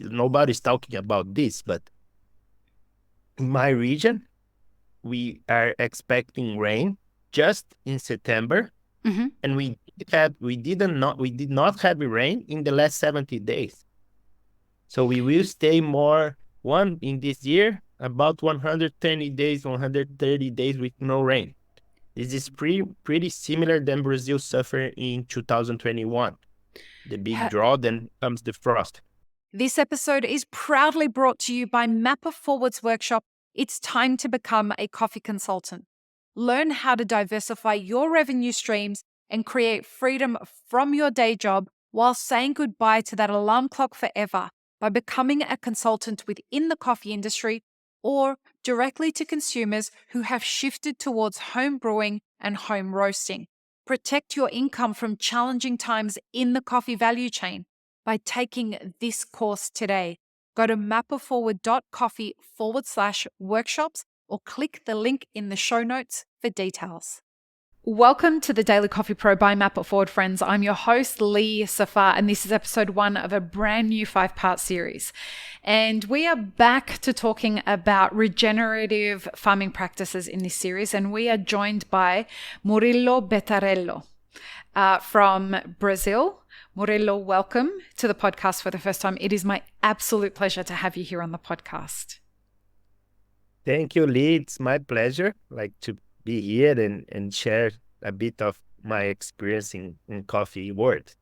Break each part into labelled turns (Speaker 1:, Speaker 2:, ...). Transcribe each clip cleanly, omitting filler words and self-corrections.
Speaker 1: nobody's talking about this, but in my region, we are expecting rain just in September,
Speaker 2: Hmm.
Speaker 1: and we did not have rain in the last 70 days. So we will stay more one in this year, about 120 days, 130 days with no rain. This is pretty similar than Brazil suffered in 2021. The big drought, then comes the frost.
Speaker 2: This episode is proudly brought to you by Mapper Forward's workshop. It's time to become a coffee consultant. Learn how to diversify your revenue streams and create freedom from your day job while saying goodbye to that alarm clock forever by becoming a consultant within the coffee industry or directly to consumers who have shifted towards home brewing and home roasting. Protect your income from challenging times in the coffee value chain by taking this course today. Go to mapperforward.coffee/workshops or click the link in the show notes for details. Welcome to the Daily Coffee Pro by Mapper Forward, friends. I'm your host, Lee Safar, and this is episode 1 of a brand new 5-part series. And we are back to talking about regenerative farming practices in this series, and we are joined by Murilo Bettarello from Brazil. Murillo, welcome to the podcast for the first time. It is my absolute pleasure to have you here on the podcast.
Speaker 1: Thank you, Lee. It's my pleasure, to be here and share a bit of my experience in coffee world.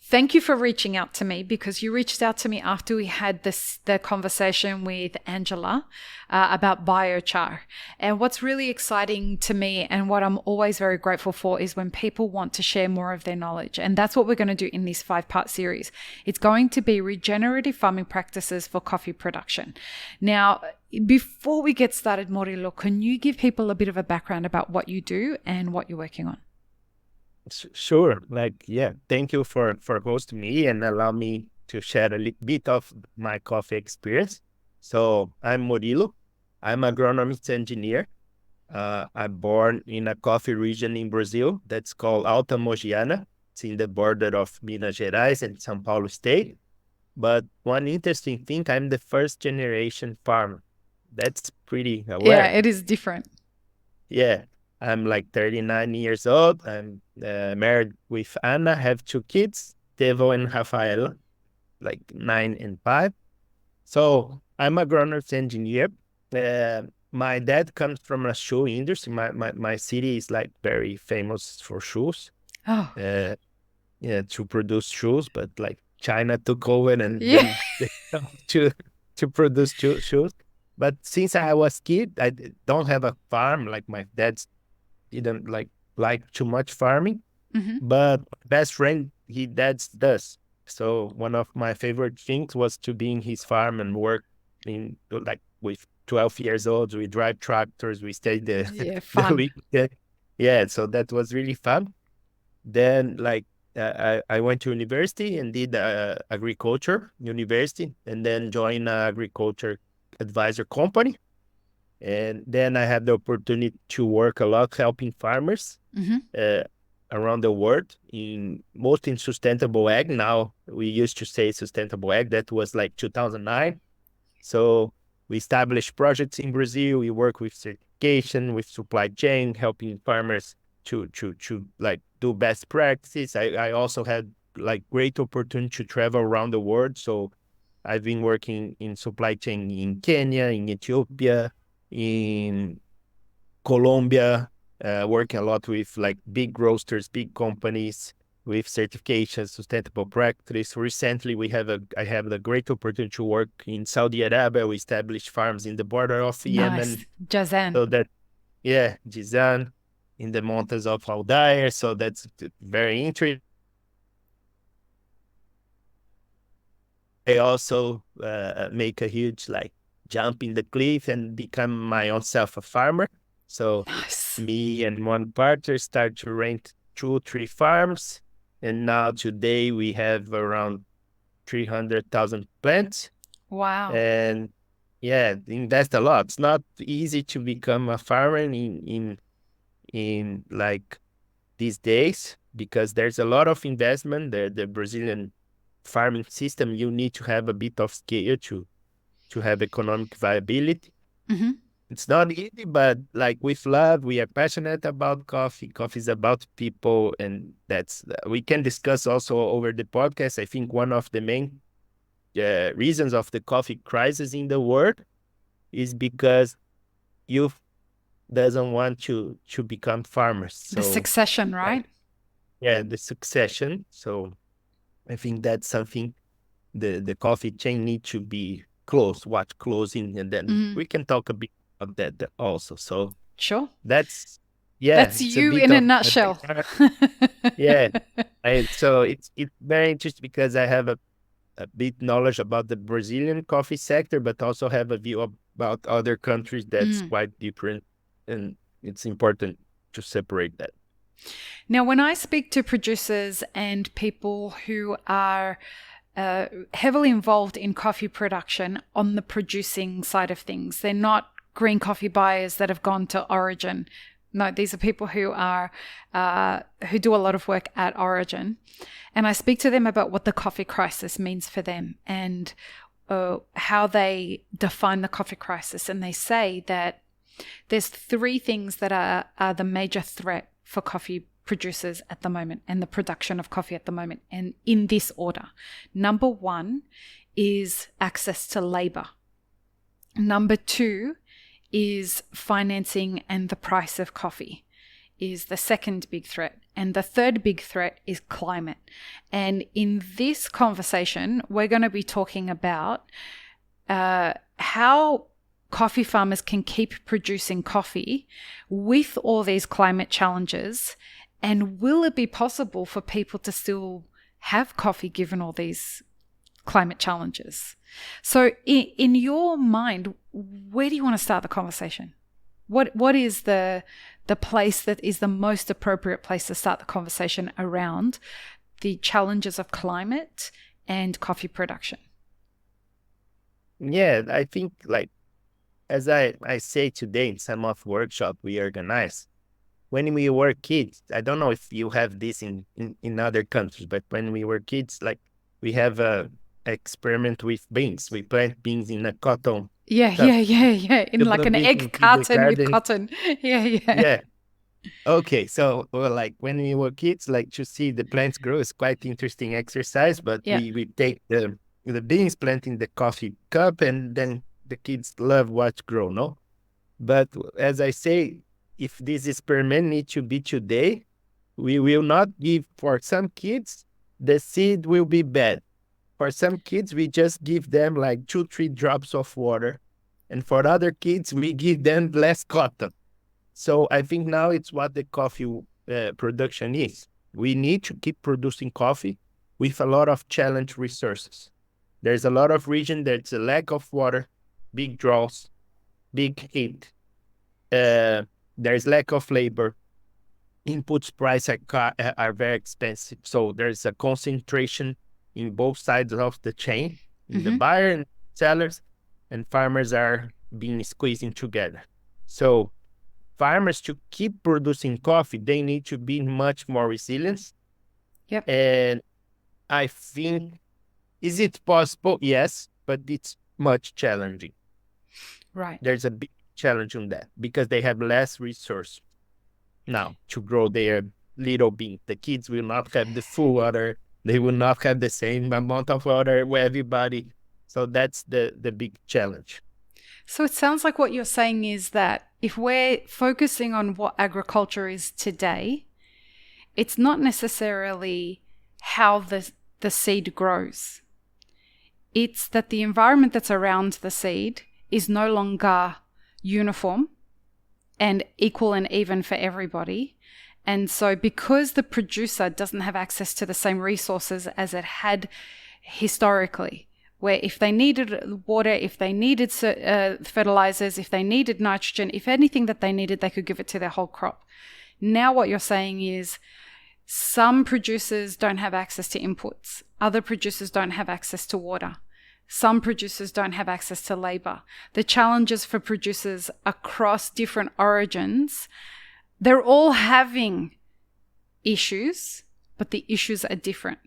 Speaker 2: Thank you for reaching out to me, because you reached out to me after we had the conversation with Angela about biochar. And what's really exciting to me and what I'm always very grateful for is when people want to share more of their knowledge. And that's what we're going to do in this 5-part series. It's going to be regenerative farming practices for coffee production. Now, before we get started, Murillo, can you give people a bit of a background about what you do and what you're working on?
Speaker 1: Sure. Thank you for hosting me and allow me to share a little bit of my coffee experience. So I'm Murilo. I'm an agronomist engineer. I'm born in a coffee region in Brazil that's called Alta Mogiana. It's in the border of Minas Gerais and São Paulo state. But one interesting thing, I'm the first generation farmer. That's pretty aware.
Speaker 2: Yeah, it is different.
Speaker 1: Yeah. I'm 39 years old. I'm married with Anna, have 2 kids, Devo and Rafael, 9 and 5. So I'm a agronomist engineer. My dad comes from a shoe industry. My city is very famous for shoes.
Speaker 2: Oh,
Speaker 1: To produce shoes, but China took over and
Speaker 2: yeah.
Speaker 1: then they to produce shoes. But since I was kid, don't have a farm. My dad's didn't like too much farming,
Speaker 2: Mm-hmm.
Speaker 1: but best friend he dad's does. So one of my favorite things was to be in his farm and work with 12 years old. We drive tractors. We stay the
Speaker 2: Yeah,
Speaker 1: the
Speaker 2: fun.
Speaker 1: weekend. Yeah, so that was really fun. Then I went to university and did agriculture university, and then joined an agriculture advisor company. And then I had the opportunity to work a lot helping farmers
Speaker 2: Mm-hmm.
Speaker 1: around the world, most in sustainable ag. Now we used to say sustainable ag. That was 2009. So we established projects in Brazil. We work with certification, with supply chain, helping farmers to do best practices. I also had great opportunity to travel around the world. So I've been working in supply chain in Kenya, in Ethiopia, in Colombia, working a lot with big roasters, big companies with certifications, sustainable practice. Recently, I have the great opportunity to work in Saudi Arabia. We established farms in the border of
Speaker 2: Nice.
Speaker 1: Yemen.
Speaker 2: Jazan.
Speaker 1: So Jizan, in the mountains of Aldair. So that's very interesting. I also make a huge jump in the cliff and become my own self a farmer. So
Speaker 2: Nice.
Speaker 1: me and one partner start to rent 2-3 farms, and now today we have around 300,000 plants.
Speaker 2: Wow.
Speaker 1: And yeah, invest a lot. It's not easy to become a farmer in these days, because there's a lot of investment. The Brazilian farming system, you need to have a bit of scale to have economic viability.
Speaker 2: Mm-hmm.
Speaker 1: It's not easy, but like with love, we are passionate about coffee. Coffee is about people, and that's we can discuss also over the podcast. I think one of the main reasons of the coffee crisis in the world is because youth doesn't want to become farmers. So
Speaker 2: The succession, right?
Speaker 1: the succession. So I think that's something the coffee chain needs to be watch closing, and then we can talk a bit about that also. So
Speaker 2: Sure.
Speaker 1: that's
Speaker 2: That's
Speaker 1: it's a
Speaker 2: you
Speaker 1: bit
Speaker 2: in a
Speaker 1: of
Speaker 2: nutshell.
Speaker 1: yeah. So it's very interesting because I have a bit knowledge about the Brazilian coffee sector, but also have a view about other countries that's quite different, and it's important to separate that.
Speaker 2: Now, when I speak to producers and people who are heavily involved in coffee production on the producing side of things, they're not green coffee buyers that have gone to origin. No, these are people who are who do a lot of work at origin, and I speak to them about what the coffee crisis means for them and how they define the coffee crisis. And they say that there's three things that are the major threat for coffee producers at the moment and the production of coffee at the moment, and in this order. Number one is access to labor. Number two is financing, and the price of coffee is the second big threat. And the third big threat is climate. And in this conversation, we're going to be talking about how coffee farmers can keep producing coffee with all these climate challenges. And will it be possible for people to still have coffee given all these climate challenges? So in your mind, where do you want to start the conversation? What is the place that is the most appropriate place to start the conversation around the challenges of climate and coffee production?
Speaker 1: Yeah, I think like, as I say today in some of workshop we organize, when we were kids, I don't know if you have this in other countries, but when we were kids, like we have a experiment with beans. We plant beans in a cotton.
Speaker 2: Yeah. In like an egg carton with cotton. Yeah.
Speaker 1: Okay, so well, like when we were kids, like to see the plants grow is quite interesting exercise. But we take the beans, plant in the coffee cup, and then the kids love what grow, no? But as I say, if this experiment needs to be today, we will not give, for some kids, the seed will be bad. For some kids, we just give them like 2-3 drops of water. And for other kids, we give them less cotton. So I think now it's what the coffee production is. We need to keep producing coffee with a lot of challenge resources. There's a lot of region that's a lack of water, big droughts, big heat. There's lack of labor. Inputs price are very expensive. So there's a concentration in both sides of the chain, in the buyer and sellers, and farmers are being squeezing together. So farmers, to keep producing coffee, they need to be much more resilient.
Speaker 2: Yep.
Speaker 1: And I think, is it possible? Yes, but it's much challenging.
Speaker 2: Right.
Speaker 1: There's a big challenge on that because they have less resource now to grow their little bean. The kids will not have the full water. They will not have the same amount of water with everybody. So that's the big challenge.
Speaker 2: So it sounds like what you're saying is that if we're focusing on what agriculture is today, it's not necessarily how the seed grows. It's that the environment that's around the seed is no longer uniform and equal and even for everybody. And so because the producer doesn't have access to the same resources as it had historically, where if they needed water, if they needed fertilizers, if they needed nitrogen, if anything that they needed, they could give it to their whole crop. Now what you're saying is some producers don't have access to inputs. Other producers don't have access to water. Some producers don't have access to labor. The challenges for producers across different origins, they're all having issues, but the issues are different.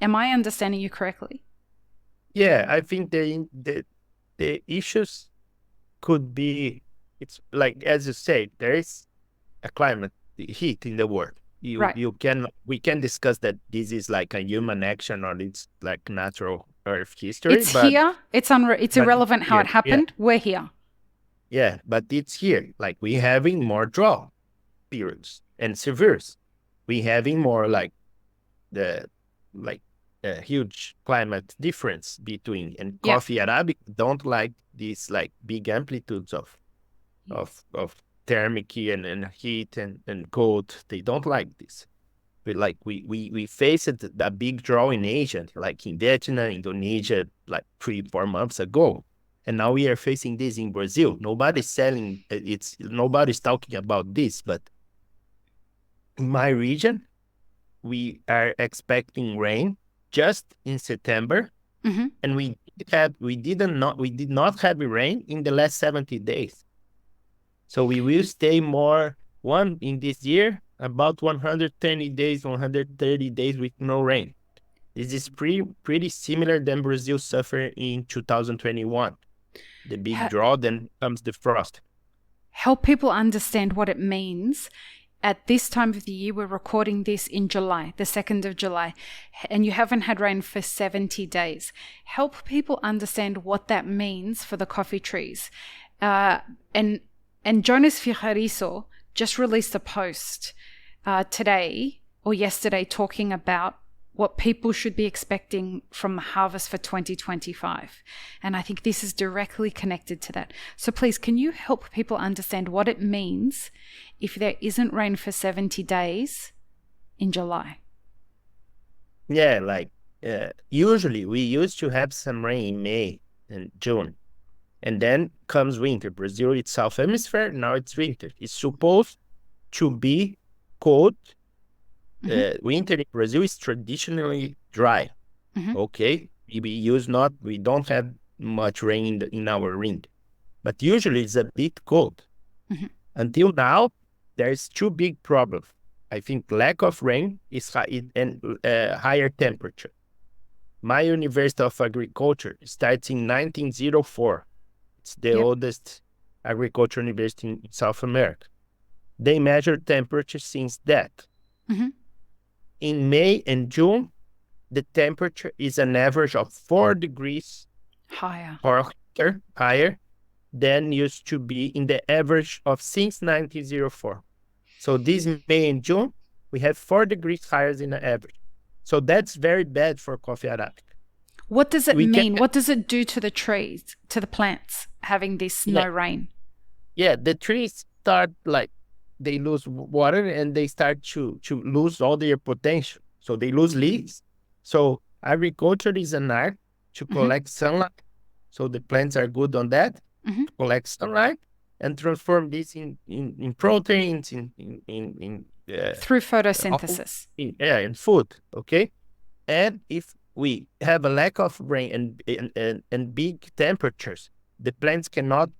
Speaker 2: Am I understanding you correctly?
Speaker 1: Yeah, I think the issues could be, it's like, as you say, there is a climate heat in the world.
Speaker 2: Right.
Speaker 1: We can discuss that this is like a human action or it's like natural Earth history,
Speaker 2: It's here. It's
Speaker 1: but
Speaker 2: irrelevant how
Speaker 1: here,
Speaker 2: it happened. We're here.
Speaker 1: yeah, but it's here. Like we having more drought periods and severes. We having more like the like a huge climate difference between, and
Speaker 2: Yeah.
Speaker 1: coffee Arabic don't like these like big amplitudes of thermic and heat and cold. They don't like this. We faced a big draw in Asia, like in Vietnam, Indonesia, like 3-4 months ago. And now we are facing this in Brazil. Nobody's talking about this, but in my region, we are expecting rain just in September,
Speaker 2: Mm-hmm.
Speaker 1: and we did not have rain in the last 70 days. So we will stay more one in this year, about 120 days, 130 days with no rain. This is pretty similar than Brazil suffered in 2021. The big drought, then comes the frost.
Speaker 2: Help people understand what it means. At this time of the year, we're recording this in July, the 2nd of July, and you haven't had rain for 70 days. Help people understand what that means for the coffee trees. And Jonas Fijariso just released a post today or yesterday talking about what people should be expecting from the harvest for 2025. And I think this is directly connected to that. So please, can you help people understand what it means if there isn't rain for 70 days in July?
Speaker 1: Yeah, like usually we used to have some rain in May and June. And then comes winter. Brazil, it's South Hemisphere, now it's winter. It's supposed to be cold. Winter in Brazil is traditionally dry. Okay, we don't have much rain in our ring, but usually it's a bit cold. Until now, there's two big problems. I think lack of rain is and higher temperature. My University of Agriculture starts in 1904. It's the oldest agricultural university in South America. They measure temperature since that. In May and June, the temperature is an average of 4 degrees
Speaker 2: higher
Speaker 1: than used to be in the average of since 1904. So this May and June, we have 4 degrees higher than the average. So that's very bad for coffee Arabica.
Speaker 2: What does it mean? What does it do to the trees, to the plants, having this no rain?
Speaker 1: Yeah, the trees start like, they lose water and they start to lose all their potential. So they lose leaves. So agriculture is an art to collect sunlight. So the plants are good on that, to collect sunlight and transform this in proteins,
Speaker 2: through photosynthesis.
Speaker 1: In food. Okay. And if we have a lack of rain and big temperatures, the plants cannot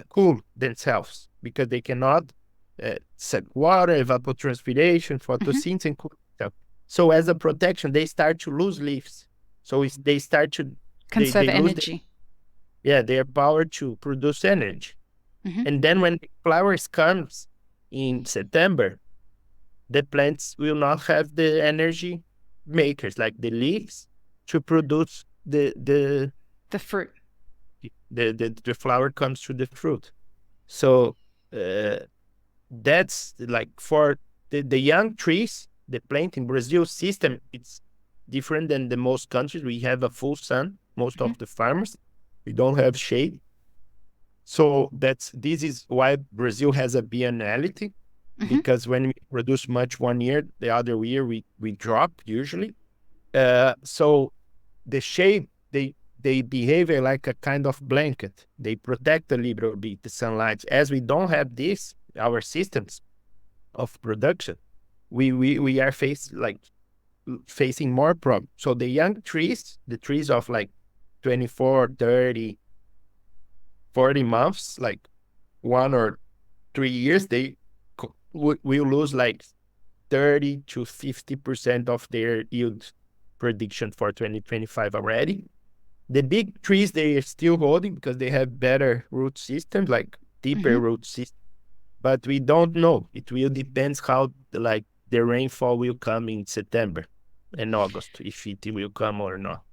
Speaker 1: cool themselves because they cannot suck water, evapotranspiration, photosynthesis, and cool themselves. So as a protection, they start to lose leaves. So they start to
Speaker 2: conserve energy.
Speaker 1: Their power to produce energy. And then when the flowers comes in September, the plants will not have the energy makers, like the leaves, to produce the
Speaker 2: fruit.
Speaker 1: The flower comes through the fruit. So that's like for the young trees, the plant in Brazil system, it's different than the most countries. We have a full sun, most of the farmers. We don't have shade. So this is why Brazil has a bienniality, because when we produce much one year, the other year we drop usually. So the shade, they behave like a kind of blanket. They protect a little bit the sunlight. As we don't have this, our systems of production, we are facing more problems. So the young trees, the trees of like 24, 30, 40 months, like 1 or 3 years, they will lose like 30 to 50% of their yield prediction for 2025 already. The big trees, they are still holding because they have better root systems, like deeper root systems. But we don't know. It will depend how the rainfall will come in September and August, if it will come or not.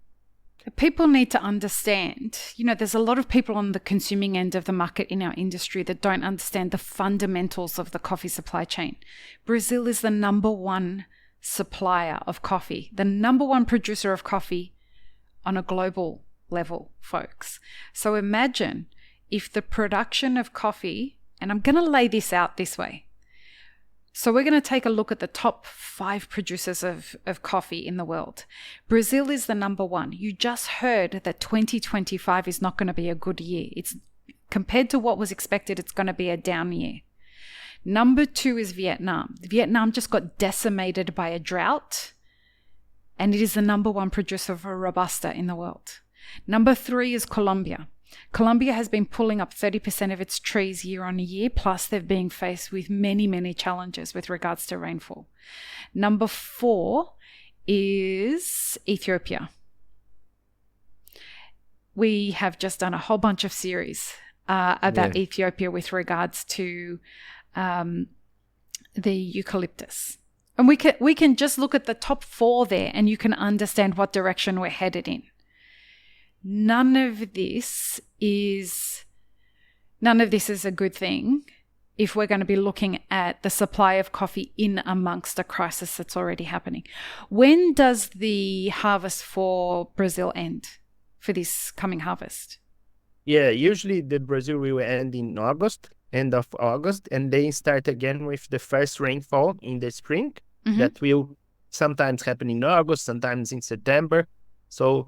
Speaker 2: People need to understand, there's a lot of people on the consuming end of the market in our industry that don't understand the fundamentals of the coffee supply chain. Brazil is the number one supplier of coffee, the number one producer of coffee on a global level, folks. So imagine if the production of coffee, and I'm going to lay this out this way. So we're going to take a look at the top 5 producers of coffee in the world. Brazil is the number one. You just heard that 2025 is not going to be a good year. It's compared to what was expected, it's going to be a down year. Number 2 is Vietnam. Vietnam just got decimated by a drought, and it is the number one producer of Robusta in the world. Number 3 is Colombia. Colombia has been pulling up 30% of its trees year on year, plus they're being faced with many, many challenges with regards to rainfall. Number 4 is Ethiopia. We have just done a whole bunch of series about Ethiopia with regards to the eucalyptus. And we can just look at the top 4 there and you can understand what direction we're headed in. None of this is a good thing if we're going to be looking at the supply of coffee in amongst a crisis that's already happening. When does the harvest for Brazil end, for this coming harvest?
Speaker 1: Yeah, usually the Brazil will end in end of August, and they start again with the first rainfall in the spring. That will sometimes happen in August, sometimes in September. So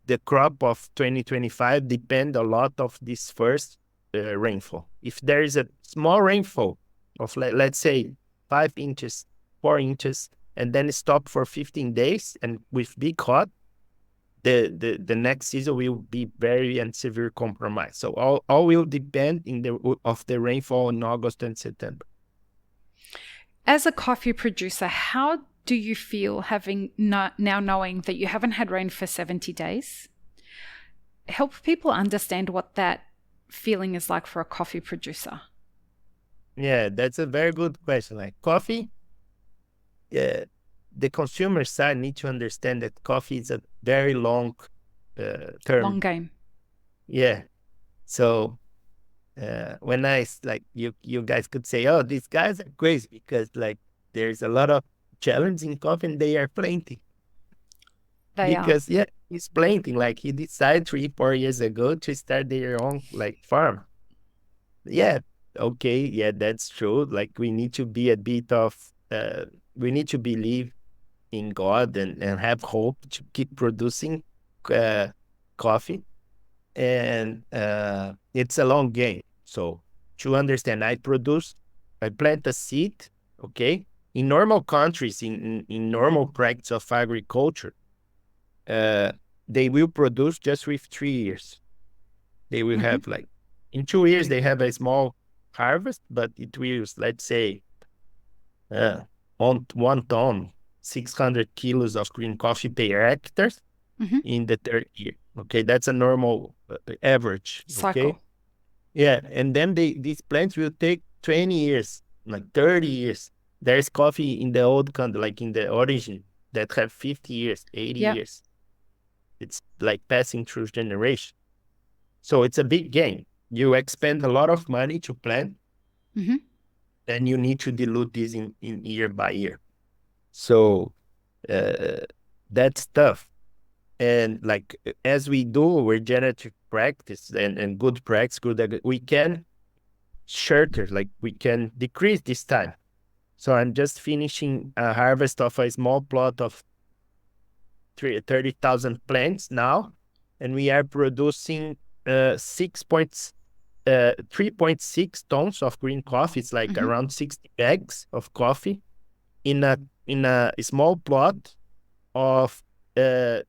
Speaker 1: the crop of 2025 depend a lot of this first rainfall. If there is a small rainfall of, let's say, 5 inches, 4 inches, and then stop for 15 days, and with big hot, the next season will be very and severe compromise. So all will depend of the rainfall in August and September.
Speaker 2: As a coffee producer, how do you feel having now knowing that you haven't had rain for 70 days? Help people understand what that feeling is like for a coffee producer.
Speaker 1: Yeah, that's a very good question. Like coffee, the consumer side need to understand that coffee is a very long term.
Speaker 2: Long game.
Speaker 1: Yeah. So when you guys could say, oh, these guys are crazy because there's a lot of challenge in coffee and they are planting. He's planting. He decided 3-4 years ago to start their own farm. Yeah, okay, yeah, that's true. We need to be a bit of we need to believe in God and have hope to keep producing coffee. And it's a long game. So to understand, I plant a seed, okay? In normal countries, in normal practice of agriculture, they will produce just with 3 years. They will have in 2 years, they have a small harvest, but it will, let's say, 1 ton, 600 kilos of green coffee per hectare in the 3rd year. Okay, that's a normal average.
Speaker 2: Cycle.
Speaker 1: Okay? Yeah, and then these plants will take 20 years, 30 years. There's coffee in the old country, in the origin, that have 50 years, 80 years. It's passing through generation. So it's a big game. You expend a lot of money to plant, and you need to dilute this in year by year. So that's tough. And as we do regenerative practice and good practice, we can shorter, we can decrease this time. So I'm just finishing a harvest of a small plot of 30,000 plants now, and we are producing 3.6 tons of green coffee. It's around 60 bags of coffee in a small plot of 30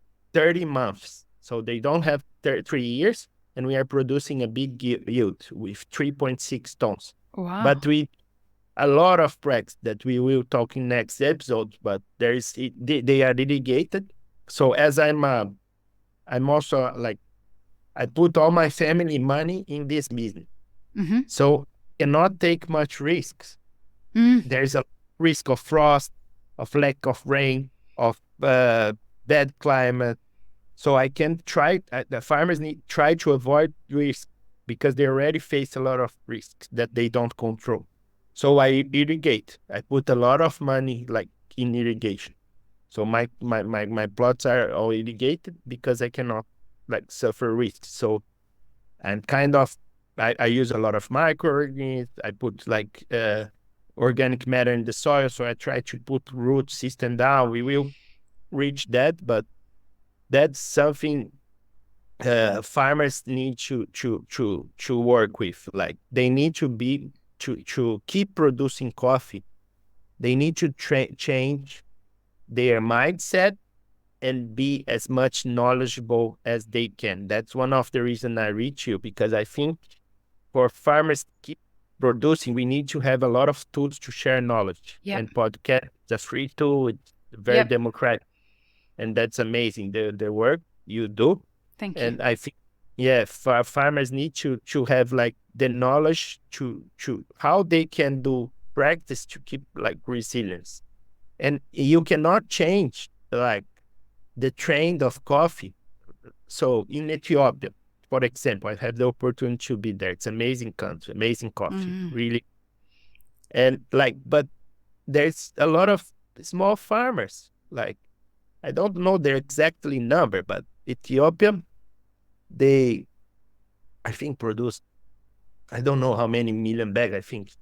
Speaker 1: months. So they don't have 3 years, and we are producing a big yield with 3.6 tons.
Speaker 2: Wow.
Speaker 1: But a lot of practice that we will talk in next episode, but they are irrigated. So as I'm also like, I put all my family money in this business.
Speaker 2: Mm-hmm.
Speaker 1: So cannot take much risks.
Speaker 2: Mm.
Speaker 1: There's a risk of frost, of lack of rain, of bad climate. So I can try, the farmers need try to avoid risk because they already face a lot of risks that they don't control. So I irrigate. I put a lot of money like in irrigation. So my plots are all irrigated because I cannot like suffer risks. So I'm kind of, I use a lot of microorganisms. I put like organic matter in the soil. So I try to put root system down. We will reach that, but that's something farmers need to work with. Like they need to keep producing coffee. They need to change their mindset and be as much knowledgeable as they can. That's one of the reasons I reach you, because I think for farmers to keep producing, we need to have a lot of tools to share knowledge.
Speaker 2: Yep.
Speaker 1: And podcast is a free tool. It's very
Speaker 2: Yep.
Speaker 1: democratic. And that's amazing, the work you do.
Speaker 2: Thank you.
Speaker 1: And I think, yeah, farmers need to have like the knowledge to how they can do practice to keep like resilience. And you cannot change like the trend of coffee. So in Ethiopia, for example, I had the opportunity to be there. It's amazing country, amazing coffee, really. And like, but there's a lot of small farmers. Like, I don't know their exactly number, but Ethiopia, they, I think, produce, I don't know how many million bags. I think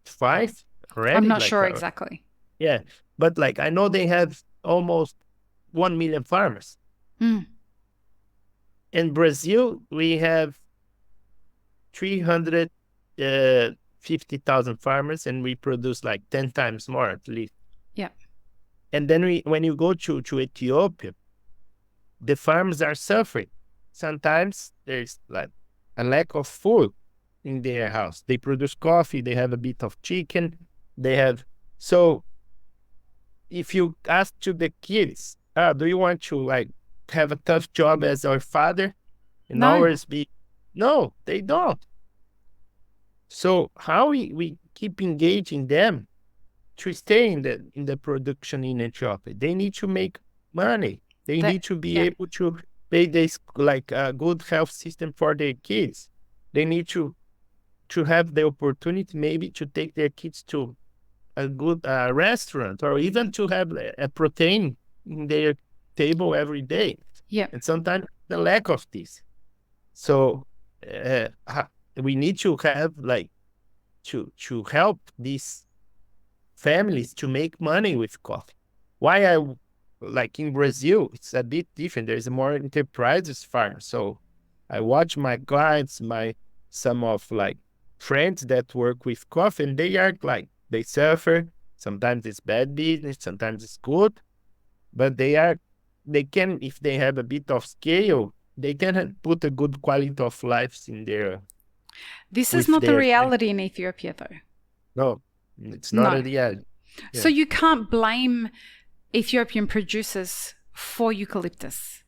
Speaker 1: 5 already.
Speaker 2: I'm not
Speaker 1: like,
Speaker 2: sure exactly.
Speaker 1: Yeah, but like I know they have almost 1 million farmers.
Speaker 2: Mm.
Speaker 1: In Brazil, we have 350,000 farmers, and we produce like 10 times more at least.
Speaker 2: Yeah.
Speaker 1: And then when you go to Ethiopia, the farms are suffering. Sometimes there's like a lack of food in their house. They produce coffee, they have a bit of chicken, they have, so if you ask to the kids, do you want to like have a tough job as our father and
Speaker 2: No.
Speaker 1: always be, no, they don't. So how we keep engaging them to stay in the production in Ethiopia? They need to make money. They need to be able to pay this like a good health system for their kids. They need to have the opportunity maybe to take their kids to a good restaurant, or even to have a protein in their table every day.
Speaker 2: Yeah.
Speaker 1: And sometimes the lack of this. So we need to have like to help these families to make money with coffee. Why like in Brazil, it's a bit different. There's more enterprises farm. So I watch my clients, some of like friends that work with coffee, and they are like, they suffer. Sometimes it's bad business, sometimes it's good, but they can, if they have a bit of scale, they can put a good quality of life in their.
Speaker 2: This is not the reality in Ethiopia, though.
Speaker 1: No, it's not a reality.
Speaker 2: Yeah. So you can't blame Ethiopian producers for eucalyptus,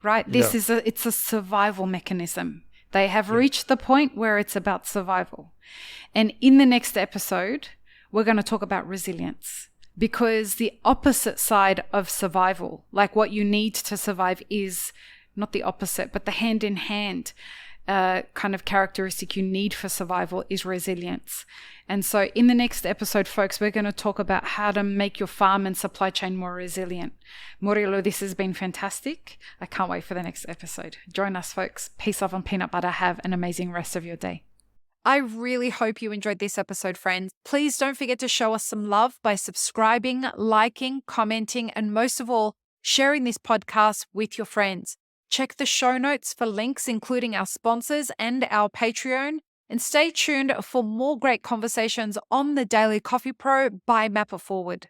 Speaker 2: right? It's a survival mechanism. They have reached the point where it's about survival. And in the next episode, we're going to talk about resilience, because the opposite side of survival, like what you need to survive, is not the opposite, but the hand in hand kind of characteristic you need for survival is resilience. And so in the next episode, folks, we're going to talk about how to make your farm and supply chain more resilient. Murillo, this has been fantastic. I can't wait for the next episode. Join us, folks. Peace, love, and peanut butter. Have an amazing rest of your day. I really hope you enjoyed this episode, friends. Please don't forget to show us some love by subscribing, liking, commenting, and most of all, sharing this podcast with your friends. Check the show notes for links, including our sponsors and our Patreon. And stay tuned for more great conversations on the Daily CoffeePro by Mapper Forward.